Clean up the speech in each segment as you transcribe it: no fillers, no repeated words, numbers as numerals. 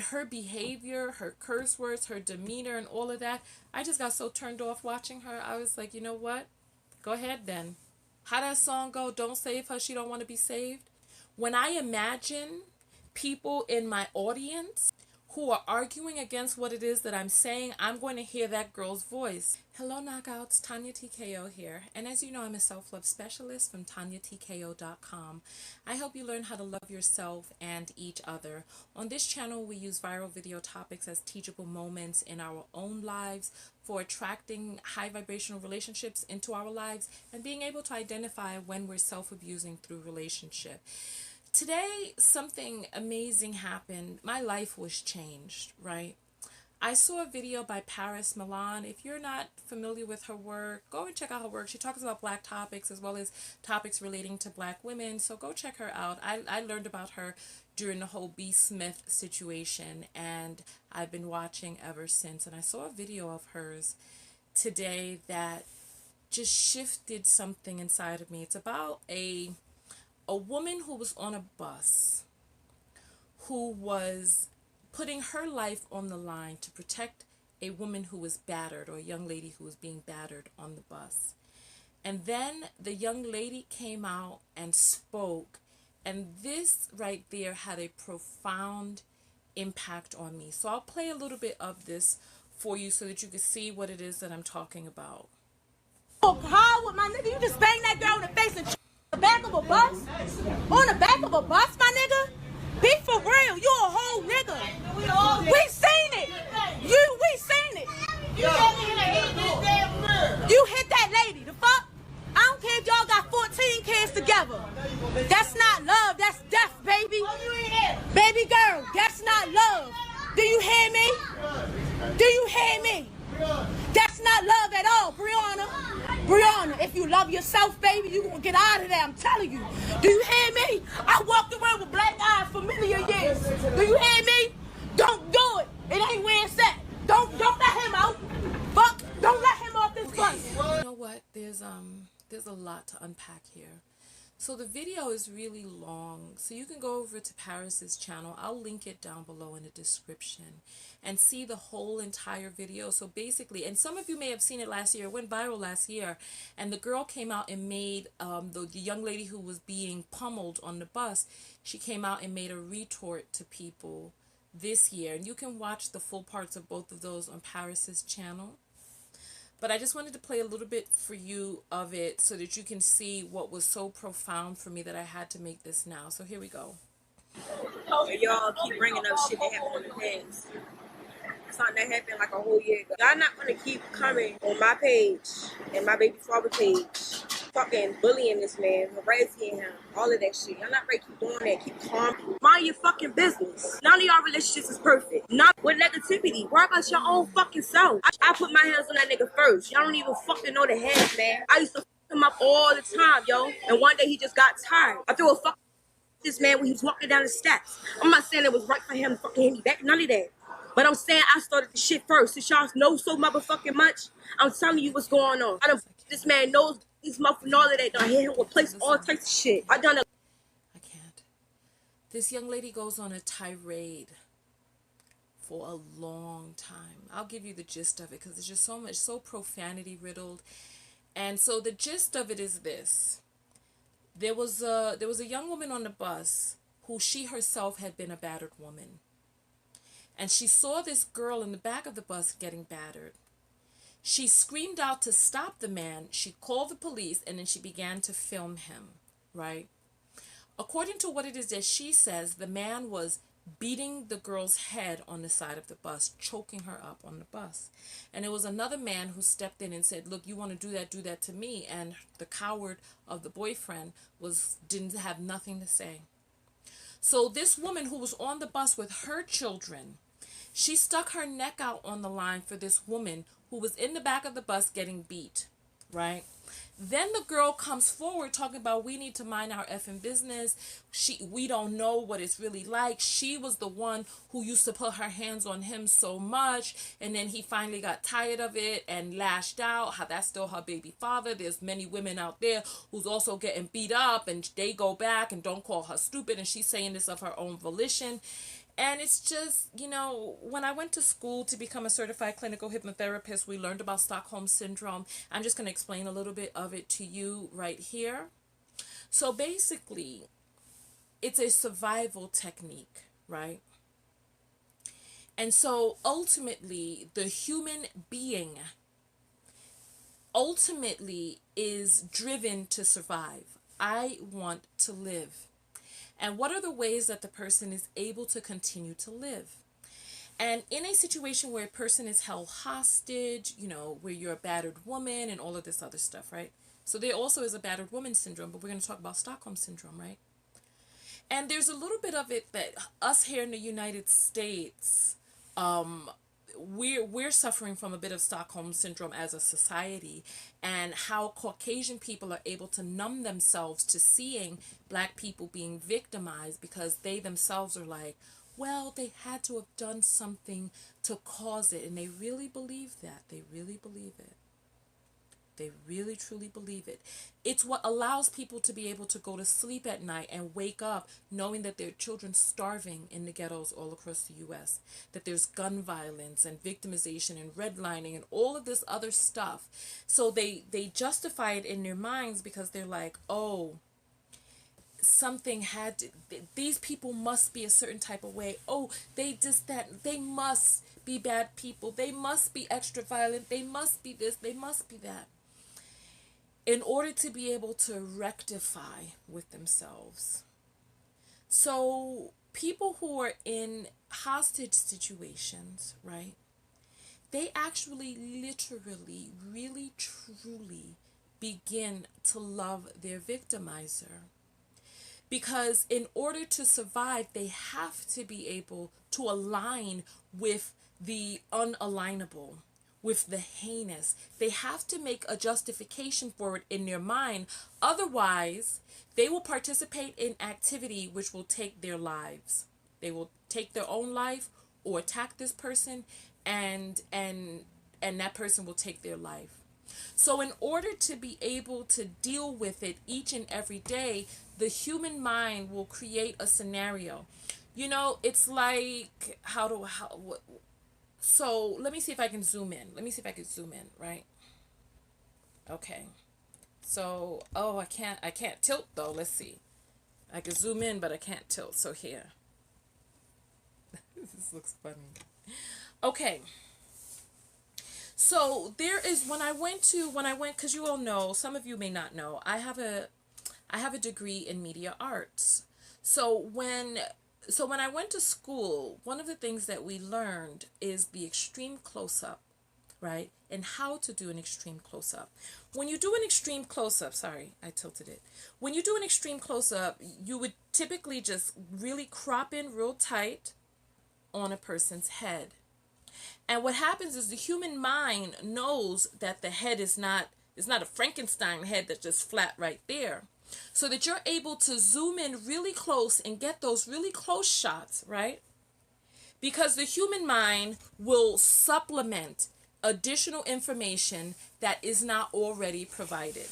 Her behavior, her curse words, her demeanor, and all of that, I just got so turned off watching her. I was like, you know what? Go ahead then. How that song go? Don't save her. She don't want to be saved. When I imagine people in my audience who are arguing against what it is that I'm saying, I'm going to hear that girl's voice. Hello, knockouts. Tonya TKO here. And as you know, I'm a self-love specialist from TonyaTKO.com. I help you learn how to love yourself and each other. On this channel, we use viral video topics as teachable moments in our own lives for attracting high vibrational relationships into our lives and being able to identify when we're self-abusing through relationship. Today, something amazing happened. My life was changed, right? I saw a video by Paris Milan. If you're not familiar with her work, go and check out her work. She talks about black topics as well as topics relating to black women. So go check her out. I learned about her during the whole B. Smith situation, and I've been watching ever since. And I saw a video of hers today that just shifted something inside of me. It's about a woman who was on a bus who was putting her life on the line to protect a woman who was battered, or a young lady who was being battered on the bus. And then the young lady came out and spoke, and this right there had a profound impact on me. So I'll play a little bit of this for you so that you can see what it is that I'm talking about. How with my nigga? You just bang that girl in the face and the back of a bus? On the back of a bus, my nigga? Be for real. You a whole nigga. We seen it. We seen it. You hit that lady. The fuck? I don't care if y'all got 14 kids together. That's not love. That's death, baby. Baby girl, that's not love. Do you hear me? Do you hear me? That's not love at all, Brianna. Brianna, if you love yourself, baby, you gonna get out of there. I'm telling you. Do you hear me? I walked around with black eyes for many years. Do you hear me? Don't do it. It ain't where it's at. Don't let him out. Fuck. Don't let him off this bus. You know what? There's a lot to unpack here. So the video is really long, so you can go over to Paris's channel. I'll link it down below in the description and see the whole entire video. So basically, and some of you may have seen it last year, it went viral last year, and the girl came out and made, the young lady who was being pummeled on the bus, she came out and made a retort to people this year. And you can watch the full parts of both of those on Paris's channel. But I just wanted to play a little bit for you of it so that you can see what was so profound for me that I had to make this now. So here we go. Y'all keep bringing up shit that happened in the past. Something that happened like a whole year ago. Y'all not gonna keep coming on my page and my baby father page, fucking bullying this man, harassing him, all of that shit. Y'all not ready to keep doing that. Keep calm. Mind your fucking business. None of y'all relationships is perfect. Not with negativity. Worry about your own fucking self. I put my hands on that nigga first. Y'all don't even fucking know the hands, man. I used to fuck him up all the time, yo. And one day he just got tired. I threw a fuck this man when he was walking down the steps. I'm not saying it was right for him to fucking hit me back. None of that. But I'm saying I started the shit first. Since y'all know so motherfucking much, I'm telling you what's going on. This man knows he's muffing and all of that. I hit him with place all types of shit. I can't. This young lady goes on a tirade for a long time. I'll give you the gist of it because there's just so much, so profanity riddled. And so the gist of it is this. There was a young woman on the bus who she herself had been a battered woman. And she saw this girl in the back of the bus getting battered. She screamed out to stop the man. She called the police, and then she began to film him, right? According to what it is that she says, the man was beating the girl's head on the side of the bus, choking her up on the bus. And there was another man who stepped in and said, look, you want to do that to me. And the coward of the boyfriend didn't have nothing to say. So this woman who was on the bus with her children, she stuck her neck out on the line for this woman who was in the back of the bus getting beat, right? Then the girl comes forward talking about we need to mind our effing business. We don't know what it's really like. She was the one who used to put her hands on him so much, and then he finally got tired of it and lashed out. How that's still her baby father. There's many women out there who's also getting beat up, and they go back and don't call her stupid, and she's saying this of her own volition. And it's just, when I went to school to become a certified clinical hypnotherapist, we learned about Stockholm Syndrome. I'm just going to explain a little bit of it to you right here. So basically, it's a survival technique, right? And so ultimately, the human being ultimately is driven to survive. I want to live. And what are the ways that the person is able to continue to live? And in a situation where a person is held hostage, where you're a battered woman and all of this other stuff, right? So there also is a battered woman syndrome, but we're going to talk about Stockholm Syndrome, right? And there's a little bit of it that us here in the United States, we're suffering from a bit of Stockholm Syndrome as a society, and how Caucasian people are able to numb themselves to seeing Black people being victimized because they themselves are like, well, they had to have done something to cause it. And they really believe that. They really believe it. They really truly believe it. It's what allows people to be able to go to sleep at night and wake up knowing that there are children starving in the ghettos all across the U.S., that there's gun violence and victimization and redlining and all of this other stuff. So they justify it in their minds because they're like, oh, something had to, these people must be a certain type of way. Oh, they just that, they must be bad people. They must be extra violent. They must be this. They must be that. In order to be able to rectify with themselves. So people who are in hostage situations, right? They actually literally, really, truly begin to love their victimizer. Because in order to survive, they have to be able to align with the unalignable, with the heinous. They have to make a justification for it in their mind. Otherwise, they will participate in activity which will take their lives. They will take their own life or attack this person, and that person will take their life. So in order to be able to deal with it each and every day, the human mind will create a scenario. It's like, so let me see if I can zoom in. Right? Okay. So, I can't tilt though. Let's see. I can zoom in, but I can't tilt. So here. This looks funny. Okay. So there is, when I went, because you all know, some of you may not know, I have a degree in media arts. So when I went to school, one of the things that we learned is the extreme close-up, right? And how to do an extreme close-up. When you do an extreme close-up, sorry, I tilted it. When you do an extreme close-up, you would typically just really crop in real tight on a person's head. And what happens is the human mind knows that the head is not a Frankenstein head that's just flat right there. So that you're able to zoom in really close and get those really close shots, right? Because the human mind will supplement additional information that is not already provided.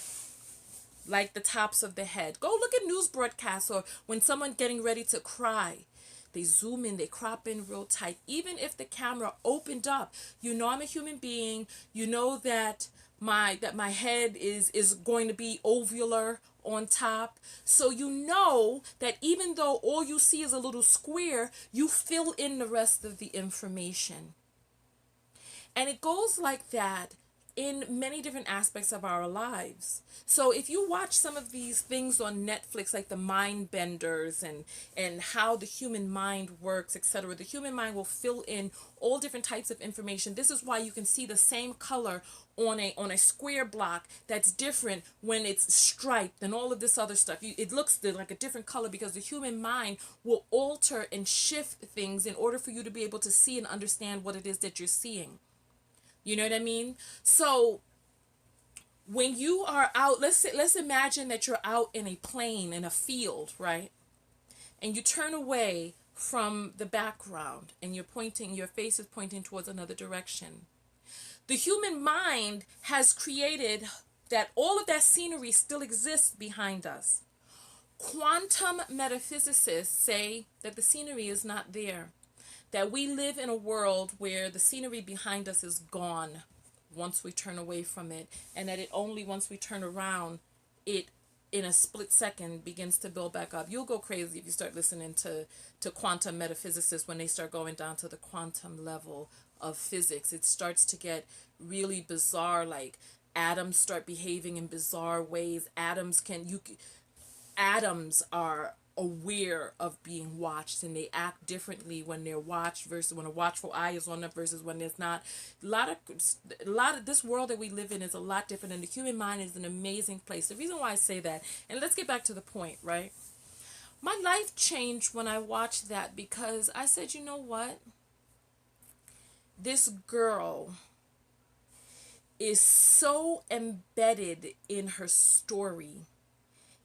Like the tops of the head. Go look at news broadcasts, or when someone's getting ready to cry. They zoom in, they crop in real tight. Even if the camera opened up, I'm a human being. You know that my head is going to be ovular on top. So you know that even though all you see is a little square, you fill in the rest of the information. And it goes like that in many different aspects of our lives. So if you watch some of these things on Netflix, like the mind benders and how the human mind works, etc., the human mind will fill in all different types of information. This is why you can see the same color on a square block that's different when it's striped and all of this other stuff. It looks like a different color because the human mind will alter and shift things in order for you to be able to see and understand what it is that you're seeing. You know what I mean? So when you are out, let's imagine that you're out in a plain, in a field, right? And you turn away from the background and your face is pointing towards another direction. The human mind has created that all of that scenery still exists behind us. Quantum metaphysicists say that the scenery is not there. that we live in a world where the scenery behind us is gone once we turn away from it, and that it only once we turn around, it in a split second begins to build back up. You'll go crazy if you start listening to quantum metaphysicists when they start going down to the quantum level of physics. It starts to get really bizarre, like atoms start behaving in bizarre ways. Atoms are aware of being watched, and they act differently when they're watched versus when a watchful eye is on them versus when there's not. A lot of this world that we live in is a lot different, and the human mind is an amazing place. The reason why I say that, and let's get back to the point, right? My life changed when I watched that, because I said, you know what? This girl is so embedded in her story,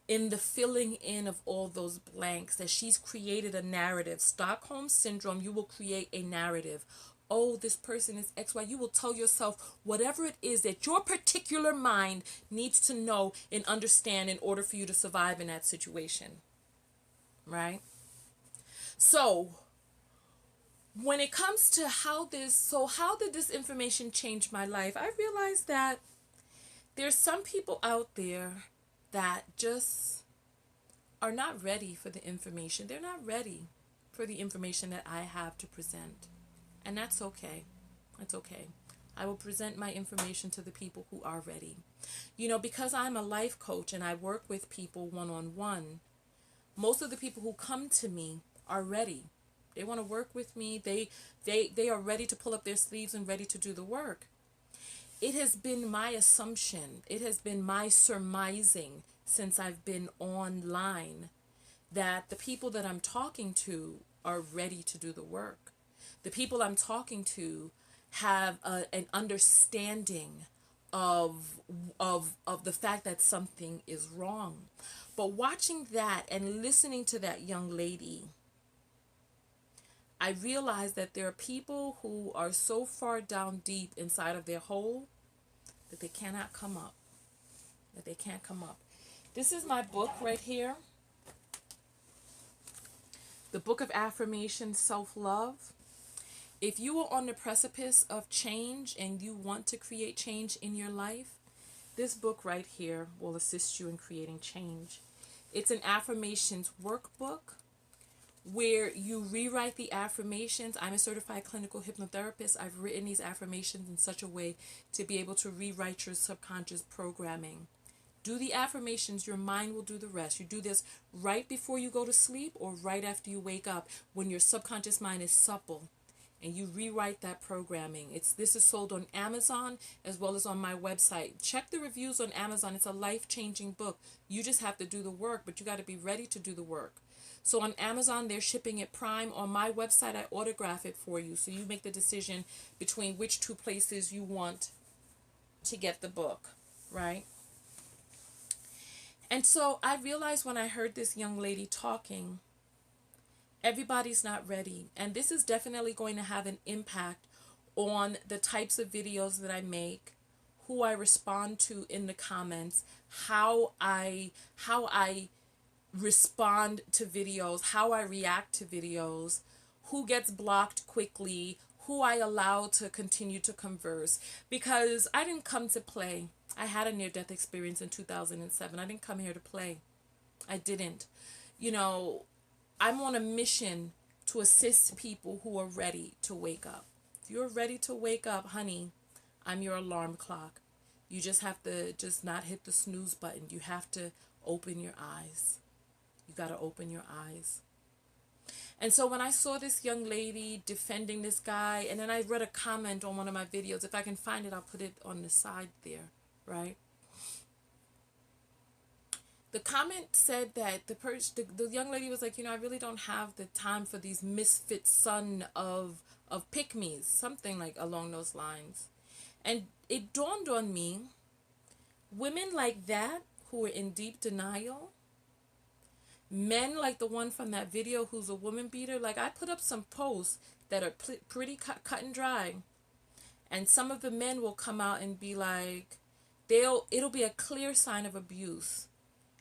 in the filling in of all those blanks, that she's created a narrative. Stockholm syndrome, you will create a narrative. Oh, this person is XY. You will tell yourself whatever it is that your particular mind needs to know and understand in order for you to survive in that situation. Right? So, when it comes to how did this information change my life? I realized that there's some people out there that just are not ready for the information. They're not ready for the information that I have to present. And that's okay. That's okay. I will present my information to the people who are ready. You know, because I'm a life coach and I work with people one-on-one, most of the people who come to me are ready. They want to work with me. They are ready to pull up their sleeves and ready to do the work. It has been my assumption, it has been my surmising since I've been online, that the people that I'm talking to are ready to do the work. The people I'm talking to have an understanding of the fact that something is wrong. But watching that and listening to that young lady, I realized that there are people who are so far down deep inside of their hole that they cannot come up. That they can't come up. This is my book right here. The Book of Affirmation, Self-Love. If you are on the precipice of change and you want to create change in your life, this book right here will assist you in creating change. It's an affirmations workbook where you rewrite the affirmations. I'm a certified clinical hypnotherapist. I've written these affirmations in such a way to be able to rewrite your subconscious programming. Do the affirmations, your mind will do the rest. You do this right before you go to sleep or right after you wake up when your subconscious mind is supple, and you rewrite that programming. This is sold on Amazon as well as on my website. Check the reviews on Amazon. It's a life-changing book. You just have to do the work, but you got to be ready to do the work. So on Amazon, they're shipping it Prime. On my website, I autograph it for you. So you make the decision between which two places you want to get the book, right? And so I realized when I heard this young lady talking, everybody's not ready. And this is definitely going to have an impact on the types of videos that I make, who I respond to in the comments, how I respond to videos, how I react to videos, who gets blocked quickly, who I allow to continue to converse. Because I didn't come to play. I had a near-death experience in 2007. I didn't come here to play. I didn't. You know, I'm on a mission to assist people who are ready to wake up. If you're ready to wake up, honey, I'm your alarm clock. You just have to just not hit the snooze button. You have to open your eyes. You got to open your eyes. And so when I saw this young lady defending this guy, and then I read a comment on one of my videos. If I can find it, I'll put it on the side there, right? The comment said that the young lady was like, you know, I really don't have the time for these misfit son of pick-me's, something like along those lines. And it dawned on me, women like that who are in deep denial, men like the one from that video who's a woman beater, like I put up some posts that are pretty cut and dry, and some of the men will come out and be like, it'll be a clear sign of abuse,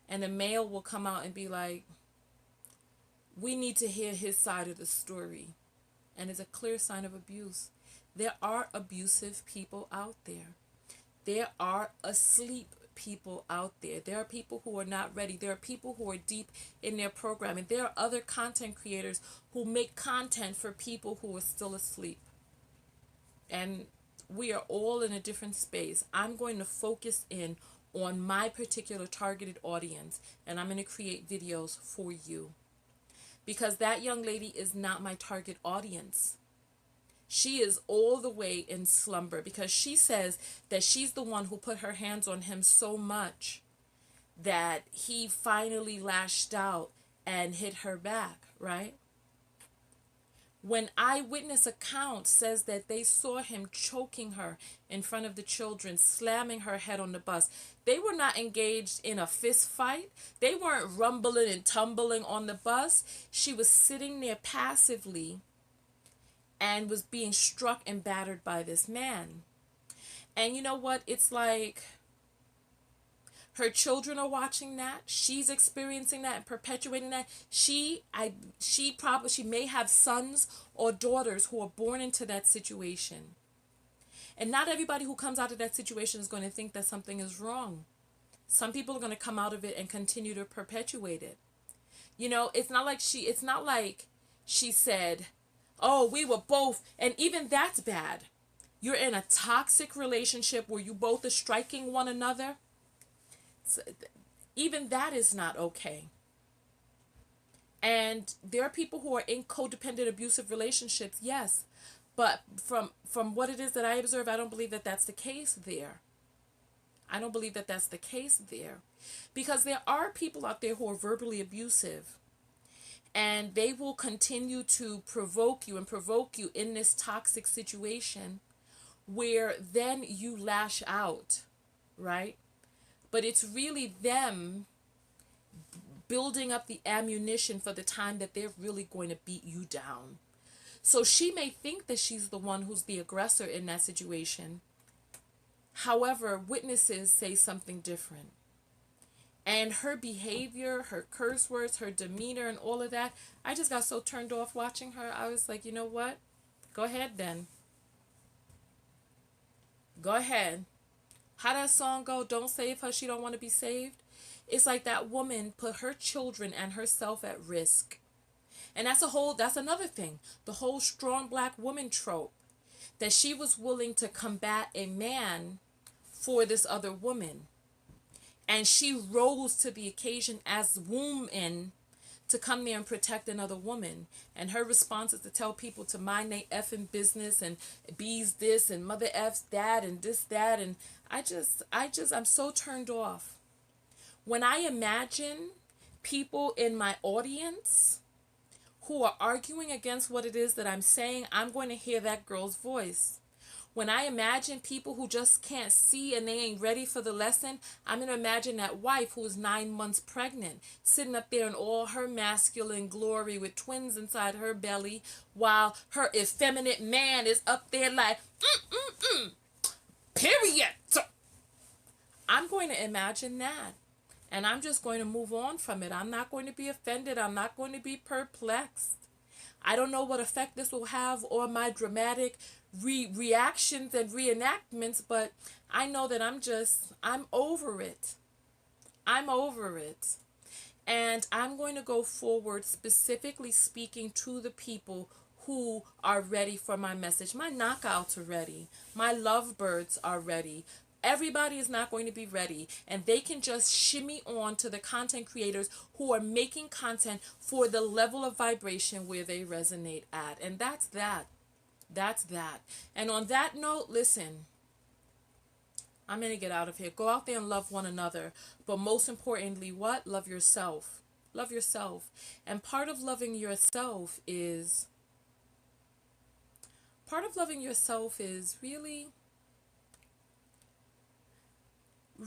and the male will come out and be like, we need to hear his side of the story. and is a clear sign of abuse. There are abusive people out there. There are asleep people out there. There are people who are not ready. There are people who are deep in their programming. There are other content creators who make content for people who are still asleep. And we are all in a different space. I'm going to focus in on my particular targeted audience, and I'm going to create videos for you. Because that young lady is not my target audience. She is all the way in slumber because she says that she's the one who put her hands on him so much that he finally lashed out and hit her back, right? When eyewitness account says that they saw him choking her in front of the children, slamming her head on the bus, they were not engaged in a fist fight. They weren't rumbling and tumbling on the bus. She was sitting there passively and was being struck and battered by this man. And you know what? It's like her children are watching that. She's experiencing that and perpetuating that. She may have sons or daughters who are born into that situation. And not everybody who comes out of that situation is going to think that something is wrong. Some people are going to come out of it and continue to perpetuate it. You know, it's not like she said, oh, we were both, and even that's bad. You're in a toxic relationship where you both are striking one another. So, even that is not okay. And there are people who are in codependent abusive relationships, yes. But from what it is that I observe, I don't believe that that's the case there. I don't believe that that's the case there. Because there are people out there who are verbally abusive. And they will continue to provoke you in this toxic situation where then you lash out, right? But it's really them building up the ammunition for the time that they're really going to beat you down. So she may think that she's the one who's the aggressor in that situation. However, witnesses say something different. And her behavior, her curse words, her demeanor, and all of that, I just got so turned off watching her. I was like, you know what? Go ahead then. Go ahead. How that song go? Don't save her. She don't want to be saved. It's like that woman put her children and herself at risk. And that's another thing. The whole strong black woman trope. That she was willing to combat a man for this other woman. And she rose to the occasion as woman to come there and protect another woman. And her response is to tell people to mind they effing business and bees this and mother F's that and this, that. And I'm so turned off. When I imagine people in my audience who are arguing against what it is that I'm saying, I'm going to hear that girl's voice. When I imagine people who just can't see and they ain't ready for the lesson, I'm going to imagine that wife who is 9 months pregnant, sitting up there in all her masculine glory with twins inside her belly, while her effeminate man is up there like, period. I'm going to imagine that. And I'm just going to move on from it. I'm not going to be offended. I'm not going to be perplexed. I don't know what effect this will have on my dramatic reactions and reenactments, but I know that I'm over it. I'm over it. And I'm going to go forward specifically speaking to the people who are ready for my message. My knockouts are ready. My lovebirds are ready. Everybody is not going to be ready, and they can just shimmy on to the content creators who are making content for the level of vibration where they resonate at. And that's that. That's that. And on that note, listen, I'm going to get out of here. Go out there and love one another. But most importantly, what? Love yourself. Love yourself. And part of loving yourself is really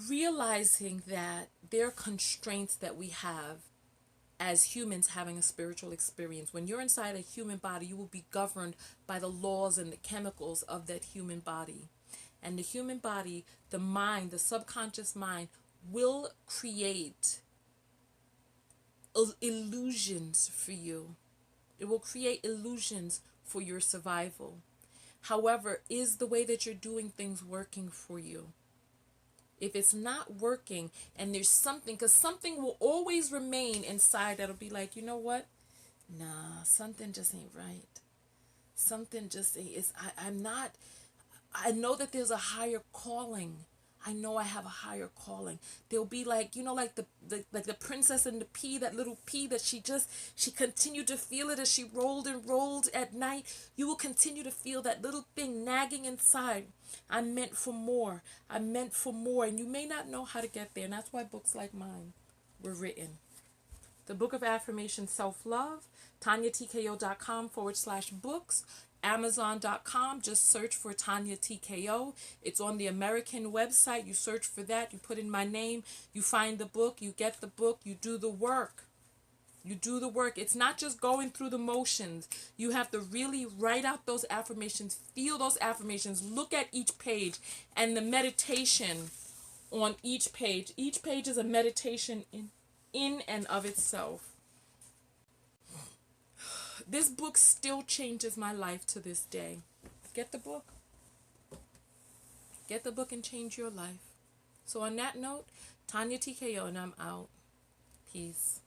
realizing that there are constraints that we have as humans having a spiritual experience. When you're inside a human body, you will be governed by the laws and the chemicals of that human body. And the human body, the mind, the subconscious mind, will create illusions for you. It will create illusions for your survival. However, is the way that you're doing things working for you? If it's not working and there's something, because something will always remain inside that'll be like, you know what? Nah, something just ain't right. Something just ain't, I'm not, I know that there's a higher calling. I know I have a higher calling. There'll be like, like the princess and the pea, that little pea that she continued to feel it as she rolled and rolled at night. You will continue to feel that little thing nagging inside. I'm meant for more. I'm meant for more. And you may not know how to get there. And that's why books like mine were written. The Book of Affirmation Self-Love, TonyaTKO.com/books, Amazon.com. Just search for Tonya TKO. It's on the American website. You search for that. You put in my name. You find the book. You get the book. You do the work. You do the work. It's not just going through the motions. You have to really write out those affirmations. Feel those affirmations. Look at each page and the meditation on each page. Each page is a meditation in and of itself. This book still changes my life to this day. Get the book. Get the book and change your life. So on that note, Tonya TKO, and I'm out. Peace.